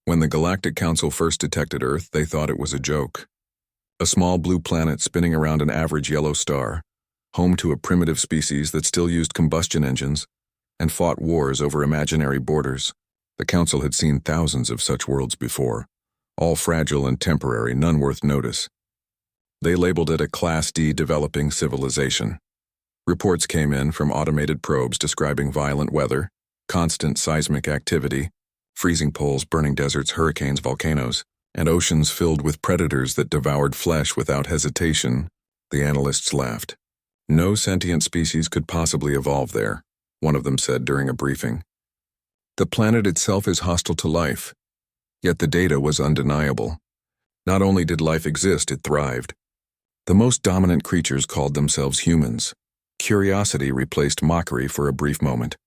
When the Galactic Council first detected Earth, they thought it was a joke. A small blue planet spinning around an average yellow star, home to a primitive species that still used combustion engines and fought wars over imaginary borders. The Council had seen thousands of such worlds before, all fragile and temporary, none worth notice. They labeled it a Class D developing civilization. Reports came in from automated probes describing violent weather, constant seismic activity, freezing poles, burning deserts, hurricanes, volcanoes, and oceans filled with predators that devoured flesh without hesitation. The analysts laughed. No sentient species could possibly evolve there, one of them said during a briefing. The planet itself is hostile to life, yet the data was undeniable. Not only did life exist, it thrived. The most dominant creatures called themselves humans. Curiosity replaced mockery for a brief moment.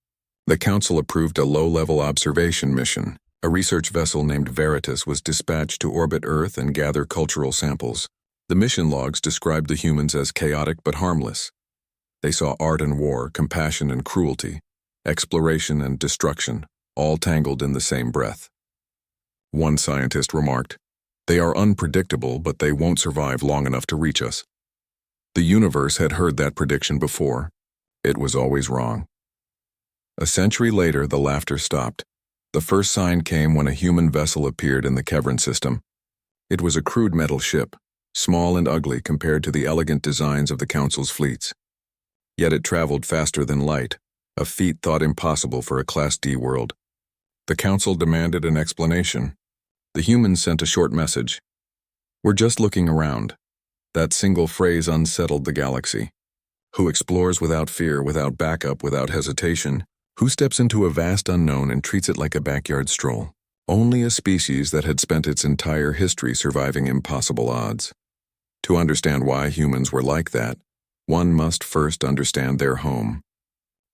The Council approved a low-level observation mission. A research vessel named Veritas was dispatched to orbit Earth and gather cultural samples. The mission logs described the humans as chaotic but harmless. They saw art and war, compassion and cruelty, exploration and destruction, all tangled in the same breath. One scientist remarked, "They are unpredictable, but they won't survive long enough to reach us." The universe had heard that prediction before. It was always wrong. A century later, the laughter stopped. The first sign came when a human vessel appeared in the Kevran system. It was a crude metal ship, small and ugly compared to the elegant designs of the Council's fleets. Yet it traveled faster than light, a feat thought impossible for a Class D world. The Council demanded an explanation. The humans sent a short message. "We're just looking around." That single phrase unsettled the galaxy. Who explores without fear, without backup, without hesitation? Who steps into a vast unknown and treats it like a backyard stroll? Only a species that had spent its entire history surviving impossible odds. To understand why humans were like that, one must first understand their home.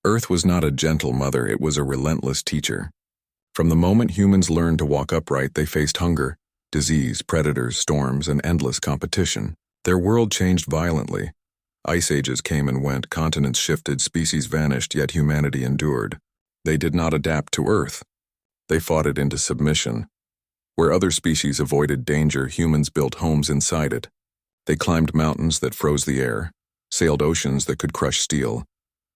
Earth was not a gentle mother, it was a relentless teacher. From the moment humans learned to walk upright, they faced hunger, disease, predators, storms, and endless competition. Their world changed violently. Ice ages came and went, continents shifted, species vanished, yet humanity endured. They did not adapt to Earth. They fought it into submission. Where other species avoided danger, humans built homes inside it. They climbed mountains that froze the air, sailed oceans that could crush steel,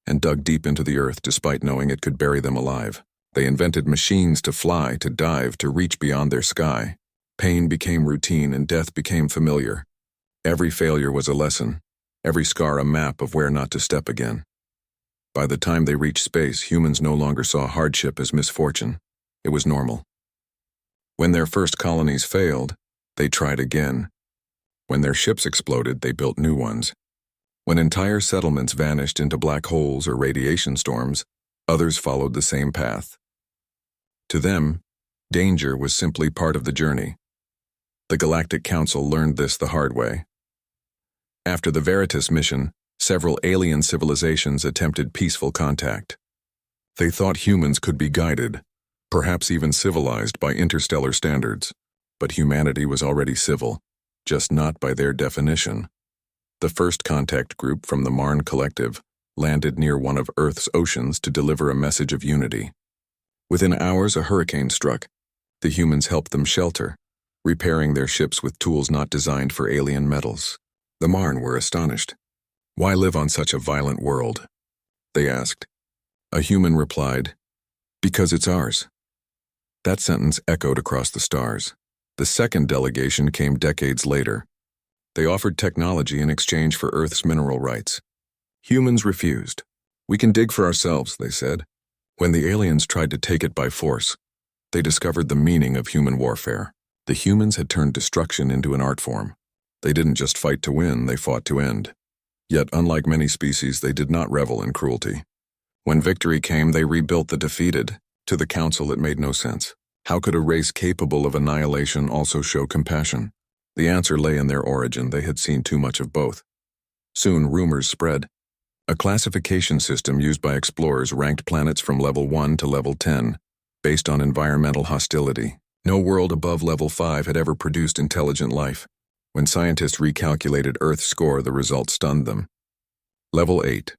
and dug deep into the earth despite knowing it could bury them alive. They invented machines to fly, to dive, to reach beyond their sky. Pain became routine and death became familiar. Every failure was a lesson, every scar a map of where not to step again. By the time they reached space, humans no longer saw hardship as misfortune. It was normal. When their first colonies failed, they tried again. When their ships exploded, they built new ones. When entire settlements vanished into black holes or radiation storms, others followed the same path. To them, danger was simply part of the journey. The Galactic Council learned this the hard way. After the Veritas mission, several alien civilizations attempted peaceful contact. They thought humans could be guided, perhaps even civilized by interstellar standards, but humanity was already civil, just not by their definition. The first contact group from the Marn Collective landed near one of Earth's oceans to deliver a message of unity. Within hours, a hurricane struck. The humans helped them shelter, repairing their ships with tools not designed for alien metals. The Marn were astonished. "Why live on such a violent world?" they asked. A human replied, "Because it's ours." That sentence echoed across the stars. The second delegation came decades later. They offered technology in exchange for Earth's mineral rights. Humans refused. "We can dig for ourselves," they said. When the aliens tried to take it by force, they discovered the meaning of human warfare. The humans had turned destruction into an art form. They didn't just fight to win, they fought to end. Yet, unlike many species, they did not revel in cruelty. When victory came, they rebuilt the defeated. To the Council, it made no sense. How could a race capable of annihilation also show compassion? The answer lay in their origin. They had seen too much of both. Soon, rumors spread. A classification system used by explorers ranked planets from level 1 to level 10, based on environmental hostility. No world above level 5 had ever produced intelligent life. When scientists recalculated Earth's score, the result stunned them. Level 8.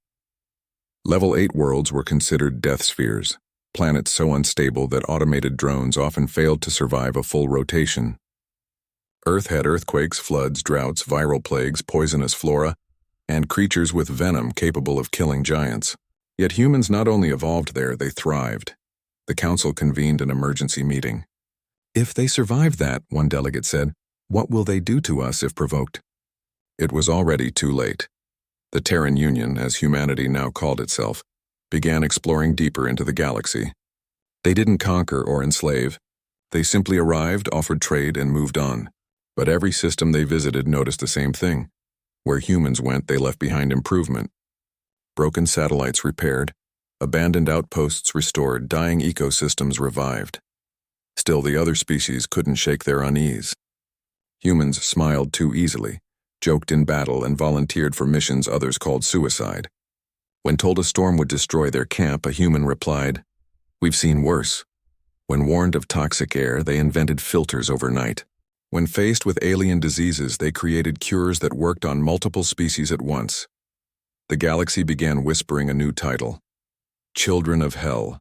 Level 8 worlds were considered death spheres. planets so unstable that automated drones often failed to survive a full rotation. Earth had earthquakes, floods, droughts, viral plagues, poisonous flora, and creatures with venom capable of killing giants. Yet humans not only evolved there, they thrived. The council convened an emergency meeting. "If they survive that," one delegate said, "what will they do to us if provoked?" It was already too late. The Terran Union, as humanity now called itself, began exploring deeper into the galaxy. They didn't conquer or enslave. They simply arrived, offered trade, and moved on. But every system they visited noticed the same thing. Where humans went, they left behind improvement. Broken satellites repaired, abandoned outposts restored, dying ecosystems revived. Still, the other species couldn't shake their unease. Humans smiled too easily, joked in battle, and volunteered for missions others called suicide. When told a storm would destroy their camp, a human replied, "We've seen worse." When warned of toxic air, they invented filters overnight. When faced with alien diseases, they created cures that worked on multiple species at once. The galaxy began whispering a new title: Children of Hell.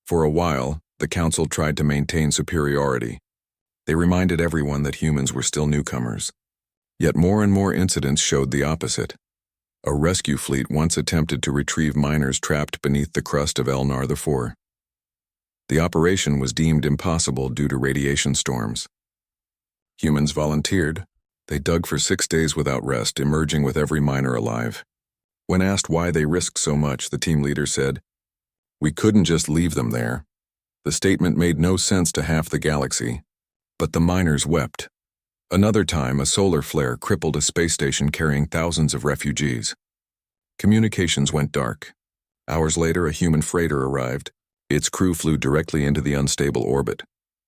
For a while, the Council tried to maintain superiority. They reminded everyone that humans were still newcomers. Yet more and more incidents showed the opposite. A rescue fleet once attempted to retrieve miners trapped beneath the crust of Elnar IV. The operation was deemed impossible due to radiation storms. Humans volunteered. They dug for 6 days without rest, emerging with every miner alive. When asked why they risked so much, the team leader said, "We couldn't just leave them there." The statement made no sense to half the galaxy, but the miners wept. Another time, a solar flare crippled a space station carrying thousands of refugees. Communications went dark. Hours later, a human freighter arrived. Its crew flew directly into the unstable orbit,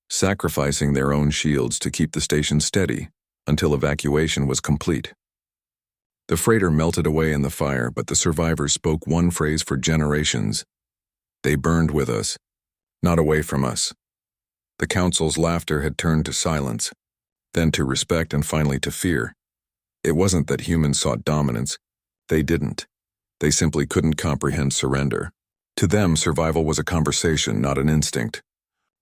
sacrificing their own shields to keep the station steady until evacuation was complete. The freighter melted away in the fire, but the survivors spoke one phrase for generations: "They burned with us, not away from us." The Council's laughter had turned to silence, then to respect, and finally to fear. It wasn't that humans sought dominance. They didn't. They simply couldn't comprehend surrender. To them, survival was a conversation, not an instinct.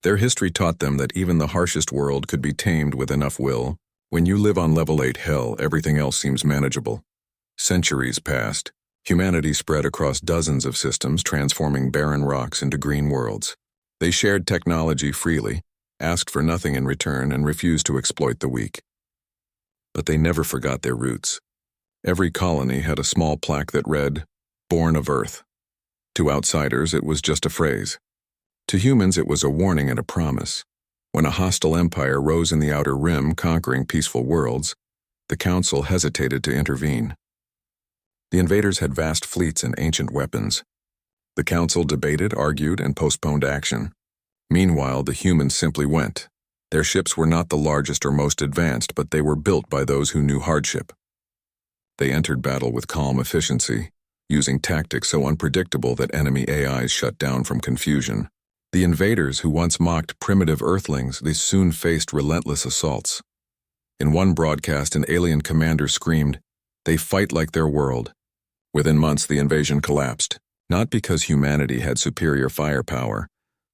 Their history taught them that even the harshest world could be tamed with enough will. When you live on level 8 hell, everything else seems manageable. Centuries passed. Humanity spread across dozens of systems, transforming barren rocks into green worlds. They shared technology freely, asked for nothing in return, and refused to exploit the weak. But they never forgot their roots. Every colony had a small plaque that read, "Born of Earth." To outsiders, it was just a phrase. To humans, it was a warning and a promise. When a hostile empire rose in the Outer Rim, conquering peaceful worlds, the Council hesitated to intervene. The invaders had vast fleets and ancient weapons. The Council debated, argued, and postponed action. Meanwhile, the humans simply went. Their ships were not the largest or most advanced, but they were built by those who knew hardship. They entered battle with calm efficiency, using tactics so unpredictable that enemy AIs shut down from confusion. The invaders, who once mocked primitive Earthlings, they soon faced relentless assaults. In one broadcast, an alien commander screamed, "They fight like their world." Within months, the invasion collapsed, not because humanity had superior firepower,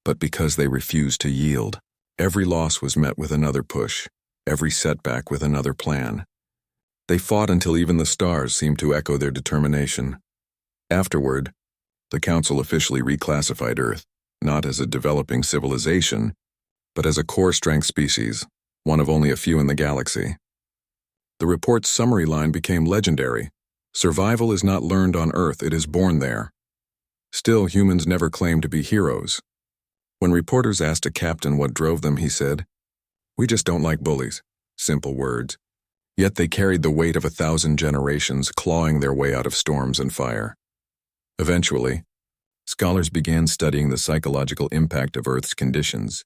but because they refused to yield. Every loss was met with another push, every setback with another plan. They fought until even the stars seemed to echo their determination. Afterward, the Council officially reclassified Earth, not as a developing civilization, but as a core-strength species, one of only a few in the galaxy. The report's summary line became legendary: "Survival is not learned on Earth, it is born there." Still, humans never claimed to be heroes. When reporters asked a captain what drove them, he said, "We just don't like bullies." Simple words. Yet they carried the weight of 1,000 generations, clawing their way out of storms and fire. Eventually, scholars began studying the psychological impact of Earth's conditions.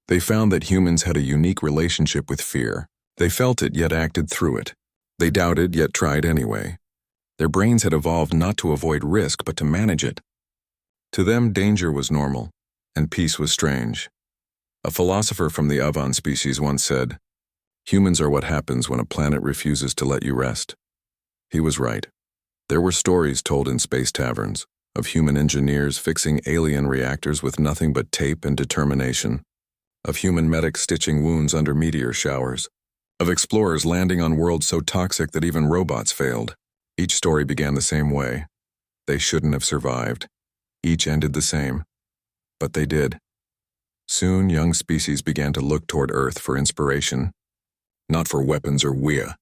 They found that humans had a unique relationship with fear. They felt it, yet acted through it. They doubted, yet tried anyway. Their brains had evolved not to avoid risk, but to manage it. To them, danger was normal, and peace was strange. A philosopher from the Avan species once said, "Humans are what happens when a planet refuses to let you rest." He was right. There were stories told in space taverns, of human engineers fixing alien reactors with nothing but tape and determination, of human medics stitching wounds under meteor showers, of explorers landing on worlds so toxic that even robots failed. Each story began the same way. They shouldn't have survived. Each ended the same. But they did. Soon, young species began to look toward Earth for inspiration. Not for weapons or Wea,